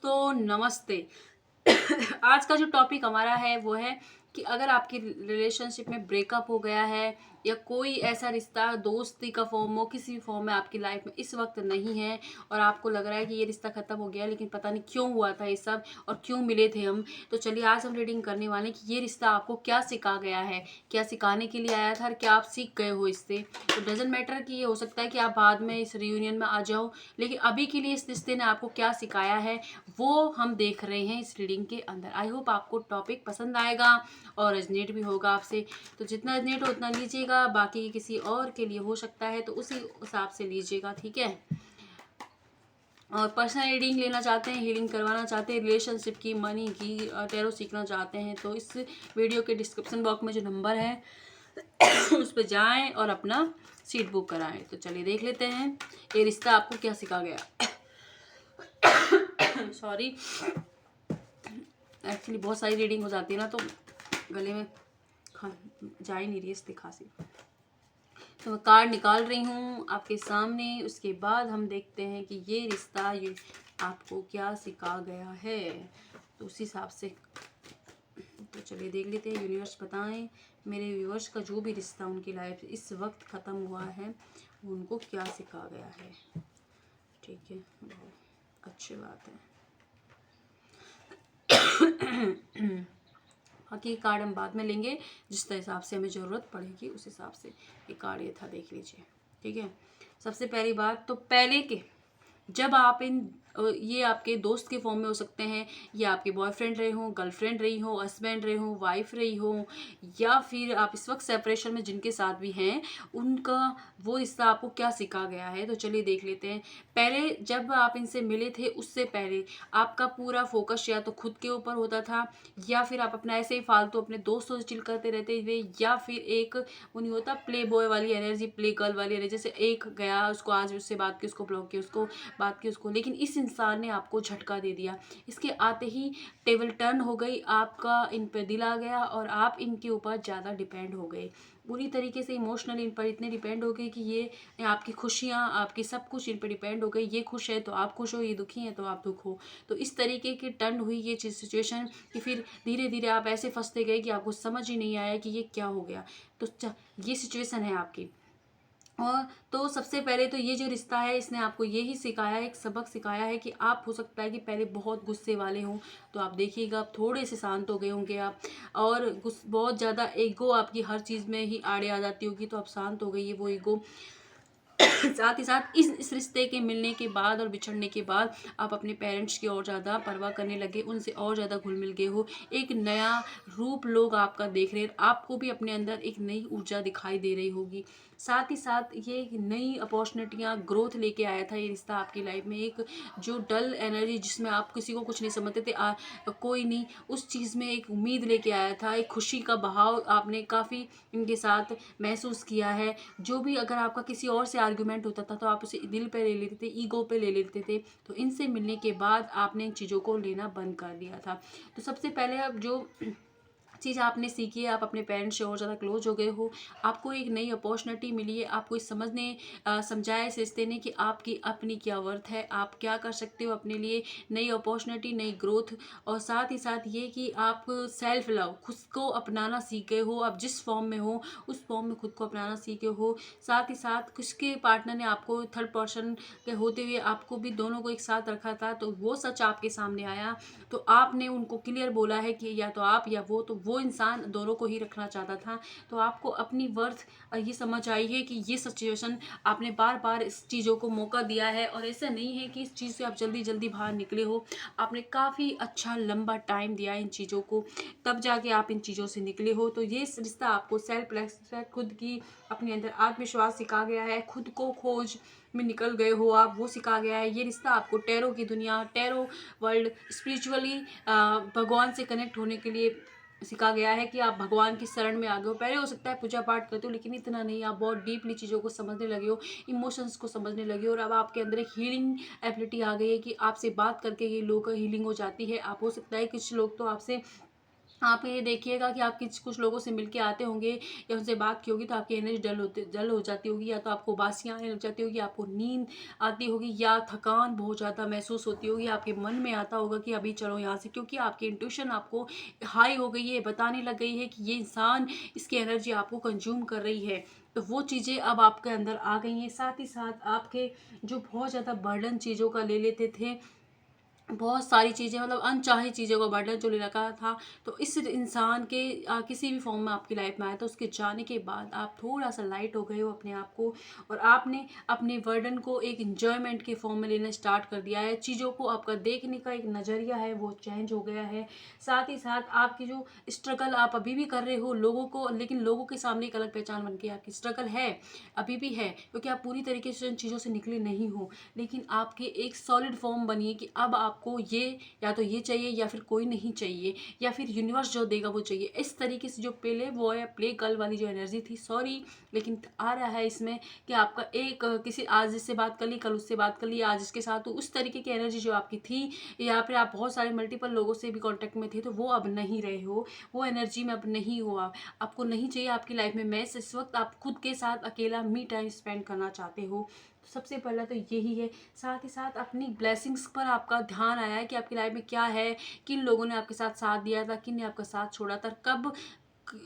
दोस्तों नमस्ते। आज का जो टॉपिक हमारा है वो है कि अगर आपकी रिलेशनशिप में ब्रेकअप हो गया है या कोई ऐसा रिश्ता दोस्ती का फॉर्म हो किसी भी फॉर्म में आपकी लाइफ में इस वक्त नहीं है और आपको लग रहा है कि ये रिश्ता खत्म हो गया लेकिन पता नहीं क्यों हुआ था ये सब और क्यों मिले थे हम। तो चलिए आज हम रीडिंग करने वाले हैं कि ये रिश्ता आपको क्या सिखा गया है, क्या सिखाने के लिए आया था और क्या आप सीख गए हो इससे। तो डजेंट मैटर कि ये हो सकता है कि आप बाद में इस रियूनियन में आ जाओ, लेकिन अभी के लिए इस रिश्ते ने आपको क्या सिखाया है वो हम देख रहे हैं इस रीडिंग के अंदर। आई होप आपको टॉपिक पसंद आएगा और रेजनेट भी होगा आपसे। तो जितना रेजनेट हो उतना लीजिएगा, बाकी किसी और के लिए हो सकता है तो उसी हिसाब से लीजिएगा, ठीक है। और पर्सनल रीडिंग लेना चाहते हैं, हीलिंग करवाना चाहते हैं, रिलेशनशिप की, मनी की, टैरो सीखना चाहते हैं तो इस वीडियो के डिस्क्रिप्शन बॉक्स में जो नंबर है उस पर जाएं और अपना सीट बुक कराएं। तो चलिए देख लेते हैं ये रिश्ता आपको क्या सिखा गया। सॉरी, एक्चुअली बहुत सारी रीडिंग हो जाती है ना तो गले में जा ही नहीं रही है इसलिए खांसी। तो मैं कार्ड निकाल रही हूँ आपके सामने, उसके बाद हम देखते हैं कि ये रिश्ता ये आपको क्या सिखा गया है तो उस हिसाब से। तो चलिए देख लेते हैं, यूनिवर्स बताएं मेरे व्यूअर्स का जो भी रिश्ता उनकी लाइफ इस वक्त ख़त्म हुआ है उनको क्या सिखा गया है। ठीक है, बहुत अच्छी बात है। बाकी कार्ड हम बाद में लेंगे, जिस हिसाब से हमें ज़रूरत पड़ेगी उस हिसाब से। ये कार्ड ये था, देख लीजिए, ठीक है। सबसे पहली बात तो पहले के जब आप ये आपके दोस्त के फॉर्म में हो सकते हैं, या आपके बॉयफ्रेंड रहे हों, गर्लफ्रेंड रही हो, हस्बैंड रहे हों, वाइफ रही हो, या फिर आप इस वक्त सेपरेशन में जिनके साथ भी हैं उनका वो रिश्ता आपको क्या सिखा गया है। तो चलिए देख लेते हैं। पहले जब आप इनसे मिले थे उससे पहले आपका पूरा फोकस या तो खुद के ऊपर होता था, या फिर आप अपना ऐसे ही फालतू अपने दोस्तों से चिल करते रहते थे, या फिर एक वो नहीं होता प्ले बॉय वाली एनर्जी, प्ले गर्ल वाली एनर्जी, जैसे एक गया उसको आज उससे बात की, उसको ब्लॉक किया, उसको बात की उसको, लेकिन इस इंसान ने आपको झटका दे दिया। इसके आते ही टेबल टर्न हो गई, आपका इन पर दिल आ गया और आप इनके ऊपर ज़्यादा डिपेंड हो गए, पूरी तरीके से इमोशनली इन पर इतने डिपेंड हो गए कि ये आपकी खुशियाँ, आपकी सब कुछ इन पर डिपेंड हो गई। ये खुश है तो आप खुश हो, ये दुखी है तो आप दुख हो। तो इस तरीके की टर्न हुई ये चीज़ सिचुएशन कि फिर धीरे धीरे आप ऐसे फंसते गए कि आपको समझ ही नहीं आया कि ये क्या हो गया। तो ये सिचुएशन है आपकी। और तो सबसे पहले तो ये जो रिश्ता है इसने आपको यही सिखाया है, एक सबक सिखाया है कि आप हो सकता है कि पहले बहुत गुस्से वाले हों, तो आप देखिएगा आप थोड़े से शांत हो गए होंगे आप, और बहुत ज़्यादा ईगो आपकी हर चीज़ में ही आड़े आ जाती होगी तो आप शांत हो गई है वो ईगो। साथ ही साथ इस रिश्ते के मिलने के बाद और बिछड़ने के बाद आप अपने पेरेंट्स की और ज़्यादा परवाह करने लगे, उनसे और ज़्यादा घुल मिल गए हो। एक नया रूप लोग आपका देख रहे हैं, आपको भी अपने अंदर एक नई ऊर्जा दिखाई दे रही होगी। साथ ही साथ ये एक नई अपॉर्चुनिटियाँ, ग्रोथ लेके आया था ये रिश्ता आपकी लाइफ में। एक जो डल एनर्जी जिसमें आप किसी को कुछ नहीं समझते थे, कोई नहीं, उस चीज़ में एक उम्मीद लेके आया था, एक खुशी का बहाव आपने काफ़ी इनके साथ महसूस किया है। जो भी अगर आपका किसी और से आर्गुमेंट होता था तो आप उसे दिल पे ले लेते थे, ईगो पे ले लेते थे, तो इनसे मिलने के बाद आपने इन चीज़ों को लेना बंद कर दिया था। तो सबसे पहले अब जो चीज़ आपने सीखी है, आप अपने पेरेंट्स से और ज़्यादा क्लोज हो गए हो, आपको एक नई अपॉर्चुनिटी मिली है, आपको इस समझाया इस रिश्ते ने कि आपकी अपनी क्या वर्थ है, आप क्या कर सकते हो अपने लिए, नई अपॉर्चुनिटी, नई ग्रोथ। और साथ ही साथ ये कि आप सेल्फ लव, खुद को अपनाना सीख गए हो, आप जिस फॉर्म में हो उस फॉर्म में खुद को अपनाना सीखे हो। साथ ही साथ किसके पार्टनर ने आपको थर्ड पर्सन के होते हुए आपको भी दोनों को एक साथ रखा था, तो वो सच आपके सामने आया, तो आपने उनको क्लियर बोला है कि या तो आप या वो, तो वो इंसान दोनों को ही रखना चाहता था। तो आपको अपनी वर्थ ये समझ आई है कि ये सिचुएशन आपने बार बार इस चीज़ों को मौका दिया है, और ऐसा नहीं है कि इस चीज़ से आप जल्दी जल्दी बाहर निकले हो, आपने काफ़ी अच्छा लंबा टाइम दिया इन चीज़ों को, तब जाके आप इन चीज़ों से निकले हो। तो ये रिश्ता आपको सेल्फ रेस्पेक्ट, खुद की अपने अंदर आत्मविश्वास सिखा गया है, खुद को खोज में निकल गए हो आप, वो सिखा गया है। ये रिश्ता आपको टैरो की दुनिया, टैरो वर्ल्ड, स्पिरिचुअली भगवान से कनेक्ट होने के लिए सिखा गया है कि आप भगवान की शरण में आ गए हो। पहले हो सकता है पूजा पाठ करते हो, लेकिन इतना नहीं, आप बहुत डीपली चीज़ों को समझने लगे हो, इमोशंस को समझने लगे हो, और अब आपके अंदर एक हीलिंग एबिलिटी आ गई है कि आपसे बात करके ये लोग हीलिंग हो जाती है। आप हो सकता है कुछ लोग तो आपसे आप ये देखिएगा कि आप कुछ लोगों से मिलके आते होंगे या उनसे बात की होगी तो आपकी एनर्जी डल हो जाती होगी, या तो आपको उबासियाँ आने लग जाती होगी, आपको नींद आती होगी, या थकान बहुत ज़्यादा महसूस होती होगी। आपके मन में आता होगा कि अभी चलो यहाँ से, क्योंकि आपकी इंट्यूशन आपको हाई हो गई है, बताने लग गई है कि ये इंसान, इसकी एनर्जी आपको कंज्यूम कर रही है। तो वो चीज़ें अब आपके अंदर आ गई हैं। साथ ही साथ आपके जो बहुत ज़्यादा बर्डन चीज़ों का ले लेते थे, बहुत सारी चीज़ें, मतलब अनचाही चीज़ों का बर्डन जो ले रखा था, तो इस इंसान के किसी भी फॉर्म में आपकी लाइफ में आया, तो उसके जाने के बाद आप थोड़ा सा लाइट हो गए हो अपने आप को, और आपने अपने बर्डन को एक इंजॉयमेंट के फॉर्म में लेना स्टार्ट कर दिया है। चीज़ों को आपका देखने का एक नज़रिया है वो चेंज हो गया है। साथ ही साथ आपकी जो स्ट्रगल आप अभी भी कर रहे हो लोगों को, लेकिन लोगों के सामने एक अलग पहचान बन के, आपकी स्ट्रगल है, अभी भी है, क्योंकि आप पूरी तरीके से उन चीज़ों से निकले नहीं हो, लेकिन आपके एक सॉलिड फॉर्म बनिए कि अब आपको ये, या तो ये चाहिए या फिर कोई नहीं चाहिए, या फिर यूनिवर्स जो देगा वो चाहिए। इस तरीके से जो पहले वो है प्ले गर्ल वाली जो एनर्जी थी, सॉरी, लेकिन आ रहा है इसमें कि आपका एक किसी, आज इससे बात कर ली, कल उससे बात कर ली, आज इसके साथ, तो उस तरीके की एनर्जी जो आपकी थी, या फिर आप बहुत सारे मल्टीपल लोगों से भी कांटेक्ट में थे, तो वो अब नहीं रहे हो, वो एनर्जी में अब नहीं हो, आपको नहीं चाहिए आपकी लाइफ में मैस। इस वक्त आप खुद के साथ अकेला मी टाइम स्पेंड करना चाहते हो, तो सबसे पहला तो यही है। साथ ही साथ अपनी ब्लेसिंग्स पर आपका ध्यान आया है कि आपकी लाइफ में क्या है, किन लोगों ने आपके साथ साथ दिया था, किन ने आपका साथ छोड़ा था, कब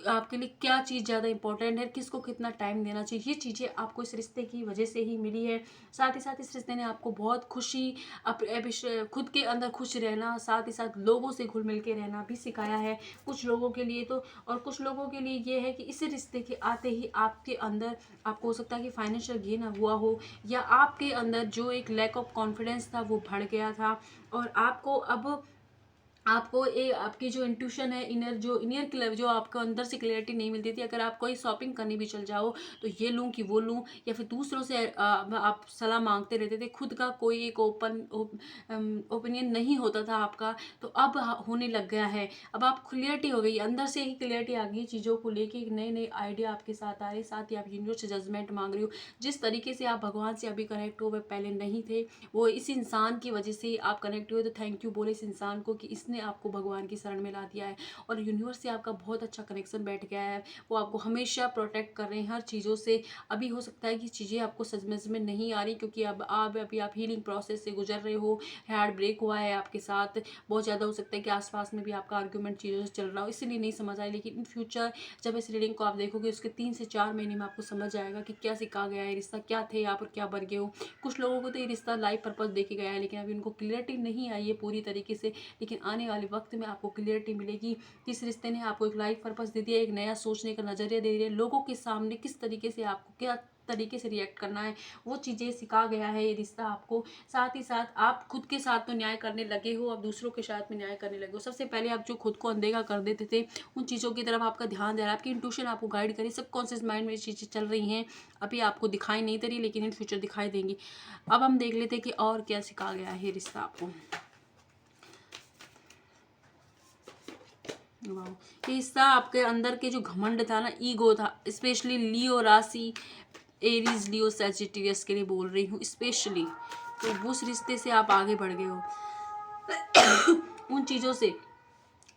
आपके लिए क्या चीज़ ज़्यादा इंपॉर्टेंट है, किसको कितना टाइम देना चाहिए, ये चीज़ें आपको इस रिश्ते की वजह से ही मिली है। साथ ही साथ इस रिश्ते ने आपको बहुत खुशी, खुद के अंदर खुश रहना, साथ ही साथ लोगों से घुल मिल के रहना भी सिखाया है कुछ लोगों के लिए तो। और कुछ लोगों के लिए ये है कि इस रिश्ते के आते ही आपके अंदर, आपको हो सकता है कि फाइनेंशियल गेन हुआ हो, या आपके अंदर जो एक लैक ऑफ कॉन्फिडेंस था वो बढ़ गया था, और आपको आपकी जो इंट्यूशन है, इनर क्लियर, जो आपको अंदर से क्लैरिटी नहीं मिलती थी, अगर आप कोई शॉपिंग करने भी चल जाओ तो ये लूँ कि वो लूँ, या फिर दूसरों से आप सलाह मांगते रहते थे, खुद का कोई एक ओपिनियन नहीं होता था आपका, तो अब होने लग गया है। अब आप क्लियरिटी हो गई, अंदर से ही क्लियरिटी आ गई चीज़ों को लेके, एक नए नए आइडिया आपके साथ आ रहे, साथ ही आप यूनिवर्स से जजमेंट मांग रही हो। जिस तरीके से आप भगवान से अभी कनेक्ट हो, वह पहले नहीं थे, वो इस इंसान की वजह से आप कनेक्ट हुए, तो थैंक यू बोले इस इंसान को कि इसने आपको भगवान की शरण में ला दिया है, और यूनिवर्स से आपका बहुत अच्छा कनेक्शन बैठ गया है। वो आपको हमेशा प्रोटेक्ट कर रहे हैं हर चीज़ों से। अभी हो सकता है कि चीज़ें आपको समझ में नहीं आ रही, क्योंकि अब अभी आप हीलिंग प्रोसेस से गुजर रहे हो, हार्ट ब्रेक हुआ है आपके साथ बहुत ज़्यादा, हो सकता है कि आसपास में भी आपका आर्ग्यूमेंट चीज़ों से चल रहा हो, इसलिए नहीं समझ आई, लेकिन इन फ्यूचर जब इस रीडिंग को आप देखोगे उसके 3 से 4 महीने में आपको समझ आएगा कि क्या सिखा गया है, रिश्ता क्या थे आप और क्या बन गए हो। कुछ लोगों को तो ये रिश्ता लाइफ पर्पस देके गया है, लेकिन अभी उनको क्लियरिटी नहीं आई है पूरी तरीके से, लेकिन आने वाले वक्त में आपको क्लियरिटी मिलेगी कि इस रिश्ते ने आपको एक लाइफ पर्पस दे दिया, एक नया सोचने का नज़रिया दे दिया, लोगों के सामने किस तरीके से आपको क्या तरीके से रिएक्ट करना है, वो चीज़ें सिखा गया है ये रिश्ता आपको। साथ ही साथ आप खुद के साथ तो न्याय करने लगे हो, अब दूसरों के साथ में न्याय करने लगे हो। सबसे पहले आप जो खुद को अनदेखा कर देते थे, उन चीज़ों की तरफ आपका ध्यान दे रहा है, आपकी इंट्यूशन आपको गाइड करी, सबकॉन्शियस माइंड में ये चीज़ें चल रही हैं, अभी आपको दिखाई नहीं दे रही, लेकिन इन फ्यूचर दिखाई देंगी। अब हम देख लेते हैं कि और क्या सिखा गया है रिश्ता आपको। वाह, ये हिस्सा आपके अंदर के जो घमंड था ना, ईगो था, स्पेशली लियो राशि, एरीज लियो सैजिटेरियस के लिए बोल रही हूँ स्पेशली, तो उस रिश्ते से आप आगे बढ़ गए हो। उन चीज़ों से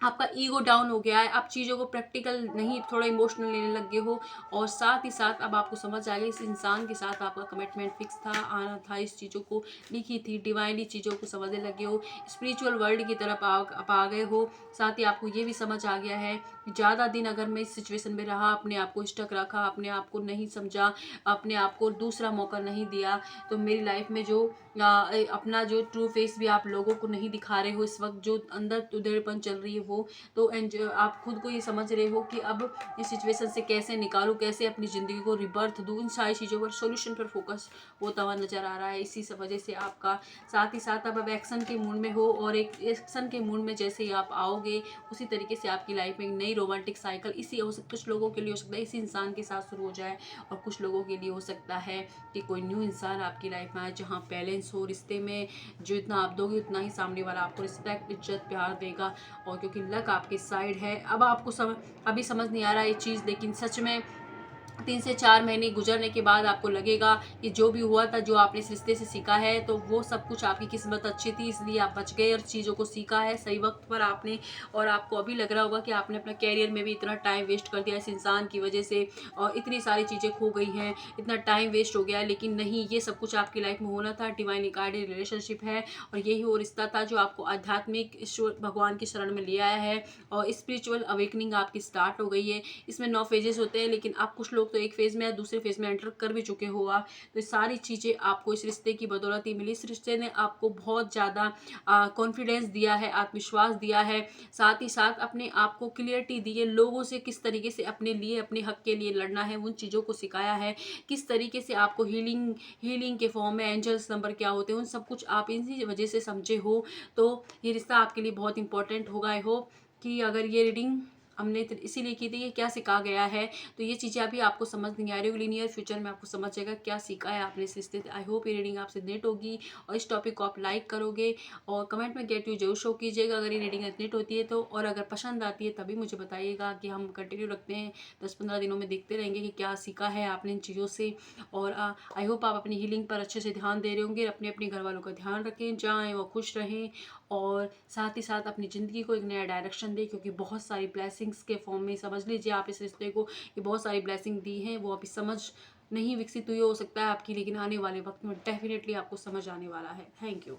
आपका ईगो डाउन हो गया है, आप चीज़ों को प्रैक्टिकल नहीं, थोड़ा इमोशनल लेने लग गए हो, और साथ ही साथ अब आपको समझ आ गया इस इंसान के साथ आपका कमिटमेंट फिक्स था, आना था, इस चीज़ों को लिखी थी, डिवाइनली चीज़ों को समझने लगे हो, स्पिरिचुअल वर्ल्ड की तरफ आप आ गए हो। साथ ही आपको ये भी समझ आ गया है कि ज़्यादा दिन अगर मैं इस सिचुएशन में रहा, अपने आप को स्टक रखा, अपने आप को नहीं समझा, अपने आप को दूसरा मौका नहीं दिया, तो मेरी लाइफ में जो अपना जो ट्रू फेस भी आप लोगों को नहीं दिखा रहे हो इस वक्त, जो अंदर उधेड़पन चल रही है वो, तो आप खुद को ये समझ रहे हो कि अब इस सिचुएशन से कैसे निकालूं, कैसे अपनी ज़िंदगी को रिबर्थ दूं, इन सारी चीज़ों पर सोल्यूशन पर फोकस होता हुआ नज़र आ रहा है इसी सब वजह से आपका। साथ ही साथ अब एक्शन के मूड में हो, और एक एक्शन के मूड में जैसे ही आप आओगे उसी तरीके से आपकी लाइफ में एक नई रोमांटिक साइकिल, इसी हो सकता, कुछ लोगों के लिए हो सकता है इसी इंसान के साथ शुरू हो जाए, और कुछ लोगों के लिए हो सकता है कि कोई न्यू इंसान आपकी लाइफ में आए, जहाँ बैलेंस हो रिश्ते में, जो इतना आप दोगे उतना ही सामने वाला आपको रिस्पेक्ट, इज्जत, प्यार देगा, और क्योंकि लक आपके साइड है। अब आपको अभी समझ नहीं आ रहा ये चीज़, लेकिन सच में 3 से 4 महीने गुजरने के बाद आपको लगेगा कि जो भी हुआ था, जो आपने इस रिश्ते से सीखा है, तो वो सब कुछ आपकी किस्मत अच्छी थी, इसलिए आप बच गए और चीज़ों को सीखा है सही वक्त पर आपने। और आपको अभी लग रहा होगा कि आपने अपना कैरियर में भी इतना टाइम वेस्ट कर दिया इस इंसान की वजह से, और इतनी सारी चीज़ें खो गई हैं, इतना टाइम वेस्ट हो गया है, लेकिन नहीं, ये सब कुछ आपकी लाइफ में होना था। डिवाइनली गाइडेड रिलेशनशिप है, और यही वो रिश्ता था जो आपको आध्यात्मिक ईश्वर भगवान की शरण में ले आया है, और स्पिरिचुअल अवेकनिंग आपकी स्टार्ट हो गई है। इसमें 9 फेजेस होते हैं, लेकिन आप कुछ लोग तो एक फेज में या दूसरे फेज में एंटर कर भी चुके हो आप। तो ये सारी चीज़ें आपको इस रिश्ते की बदौलत ही मिली। इस रिश्ते ने आपको बहुत ज़्यादा कॉन्फिडेंस दिया है, आत्मविश्वास दिया है, साथ ही साथ अपने आप को क्लियरिटी दी है, लोगों से किस तरीके से अपने लिए, अपने हक के लिए लड़ना है, उन चीज़ों को सिखाया है, किस तरीके से आपको हीलिंग के फॉर्म में एंजल्स नंबर क्या होते हैं, उन सब कुछ आप इसी वजह से समझे हो। तो ये रिश्ता आपके लिए बहुत इंपॉर्टेंट होगा। आई होप कि अगर ये रीडिंग हमने इसीलिए की थी कि क्या सीखा गया है, तो ये चीज़ें अभी आपको समझ नहीं आ रही होगी, नियर फ्यूचर में आपको समझ जाएगा क्या सीखा है आपने इस रिश्ते से। आई होप ये रीडिंग आपसे नेट होगी, और इस टॉपिक को आप लाइक करोगे, और कमेंट में गेट यू जरूर शो कीजिएगा अगर ये रीडिंग नेट होती है तो। और अगर पसंद आती है तभी मुझे बताइएगा, कि हम कंटिन्यू रखते हैं 10-15 दिनों में, देखते रहेंगे कि क्या सीखा है आपने इन चीज़ों से। और आई होप आप अपनी हीलिंग पर अच्छे से ध्यान दे रहे होंगे, अपने अपने घर वालों का ध्यान रखें, जहाँ वो खुश रहें, और साथ ही साथ अपनी ज़िंदगी को एक नया डायरेक्शन दें, क्योंकि बहुत सारी ब्लेसिंग्स के फॉर्म में समझ लीजिए आप इस रिश्ते को, ये बहुत सारी ब्लेसिंग दी हैं, वो अभी समझ नहीं विकसित हुई हो सकता है आपकी, लेकिन आने वाले वक्त में डेफिनेटली आपको समझ आने वाला है। Thank you.